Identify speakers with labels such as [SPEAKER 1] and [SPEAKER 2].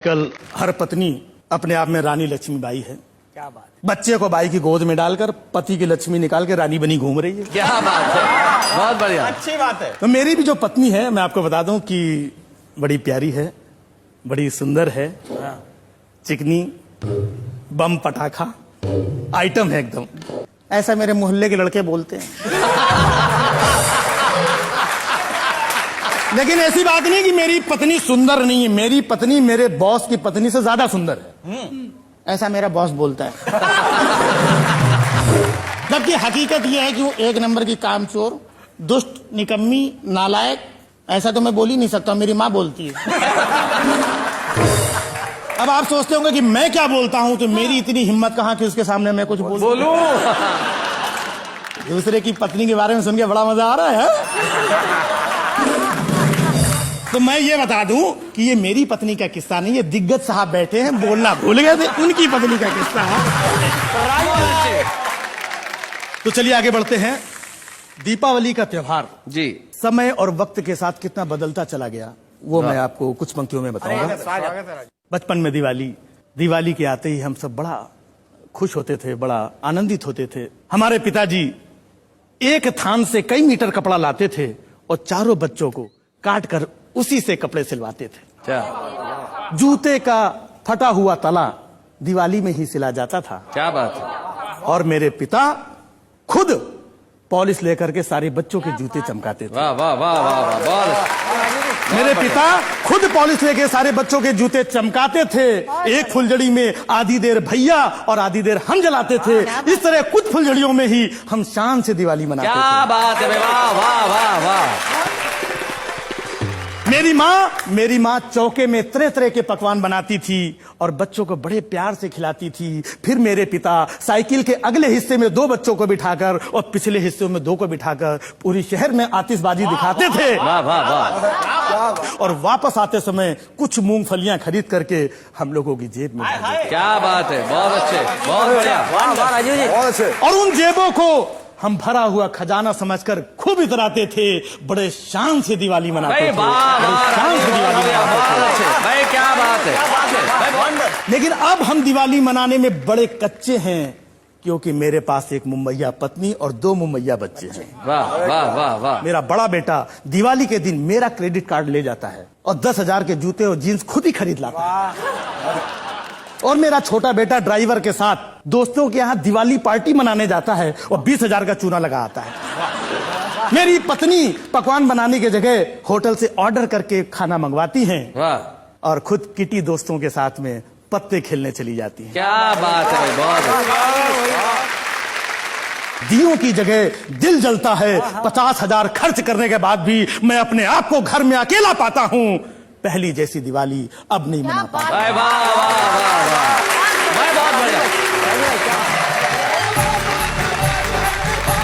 [SPEAKER 1] कल हर पत्नी अपने आप में रानी लक्ष्मीबाई है।
[SPEAKER 2] क्या बात है।
[SPEAKER 1] बच्चे को बाई की गोद में डालकर पति की लक्ष्मी निकाल के रानी बनी घूम रही है।
[SPEAKER 2] क्या बात है, बहुत बढ़िया, अच्छी बात है।
[SPEAKER 1] तो मेरी भी जो पत्नी है, मैं आपको बता दूं कि बड़ी प्यारी है, बड़ी सुंदर है, चिकनी, बम पटाखा आइटम है एकदम। ऐसा मेरे मोहल्ले के लड़के बोलते हैं। लेकिन ऐसी बात नहीं कि मेरी पत्नी सुंदर नहीं है, मेरी पत्नी मेरे बॉस की पत्नी से ज्यादा सुंदर है, ऐसा मेरा बॉस बोलता है। जबकि हकीकत यह है कि वो एक नंबर की कामचोर, दुष्ट, निकम्मी, नालायक, ऐसा तो मैं बोल ही नहीं सकता, मेरी माँ बोलती है। अब आप सोचते होंगे कि मैं क्या बोलता हूं, तो मेरी इतनी हिम्मत कहां कि उसके सामने मैं कुछ बोलूं। दूसरे की पत्नी के बारे में सुन के बड़ा मजा आ रहा है। तो मैं ये बता दूं कि ये मेरी पत्नी का किस्सा नहीं, ये दिग्गज साहब बैठे हैं, बोलना भूल गए थे, उनकी पत्नी का किस्सा है। तो चलिए आगे बढ़ते हैं। दीपावली का त्योहार जी समय और वक्त के साथ कितना बदलता चला गया, वो मैं आपको कुछ पंक्तियों में बताऊंगा। बचपन में दिवाली के आते ही हम सब बड़ा खुश होते थे, बड़ा आनंदित होते थे। हमारे पिताजी एक थान से कई मीटर कपड़ा लाते थे और चारों बच्चों को काट कर उसी से कपड़े सिलवाते थे। जूते का फटा हुआ तला दिवाली में ही सिला जाता था। क्या बात है। और मेरे पिता खुद पॉलिश लेकर के सारे बच्चों के जूते चमकाते थे। वाह वाह वाह वाह वाह। मेरे पिता खुद पॉलिश लेके सारे बच्चों के जूते चमकाते थे। एक फुलझड़ी में आधी देर भैया और आधी देर हम जलाते थे। इस तरह कुछ फुलझड़ियों में ही हम शान से दिवाली मनाते थे।
[SPEAKER 2] क्या बात है, वाह वाह वाह वाह।
[SPEAKER 1] मेरी माँ चौके में तरह तरह के पकवान बनाती थी और बच्चों को बड़े प्यार से खिलाती थी। फिर मेरे पिता साइकिल के अगले हिस्से में 2 बच्चों को बिठाकर और पिछले हिस्से में 2 को बिठाकर पूरी शहर में आतिशबाजी दिखाते थे। वाह वाह वाह। और वापस आते समय कुछ मूंगफलियां खरीद करके हम लोगों की जेब में।
[SPEAKER 2] क्या बात है, बहुत अच्छे, बहुत बढ़िया, बहुत अच्छे।
[SPEAKER 1] और उन जेबों को हम भरा हुआ खजाना समझकर खूब इतराते थे, बड़े शान से दिवाली मनाते थे। शान से दिवाली मनाते थे।
[SPEAKER 2] भाई क्या बात है।
[SPEAKER 1] लेकिन अब हम दिवाली मनाने में बड़े कच्चे हैं, क्योंकि मेरे पास एक मुम्बैया पत्नी और 2 मुम्बैया बच्चे हैं।
[SPEAKER 2] वाह वाह वाह वाह।
[SPEAKER 1] मेरा बड़ा बेटा दिवाली के दिन मेरा क्रेडिट कार्ड ले जाता है और 10,000 के जूते और जीन्स खुद ही खरीद लाता है। और मेरा छोटा बेटा ड्राइवर के साथ दोस्तों के यहाँ दिवाली पार्टी मनाने जाता है और 20,000 का चूना लगा आता है। मेरी पत्नी पकवान बनाने की जगह होटल से ऑर्डर करके खाना मंगवाती हैं और खुद किटी दोस्तों के साथ में पत्ते खेलने चली जाती हैं।
[SPEAKER 2] क्या बात है, बहुत।
[SPEAKER 1] दियों की जगह दिल जलता है। 50,000 खर्च करने के बाद भी मैं अपने आप को घर में अकेला पाता हूँ। पहली जैसी दिवाली अब नहीं मना पाता।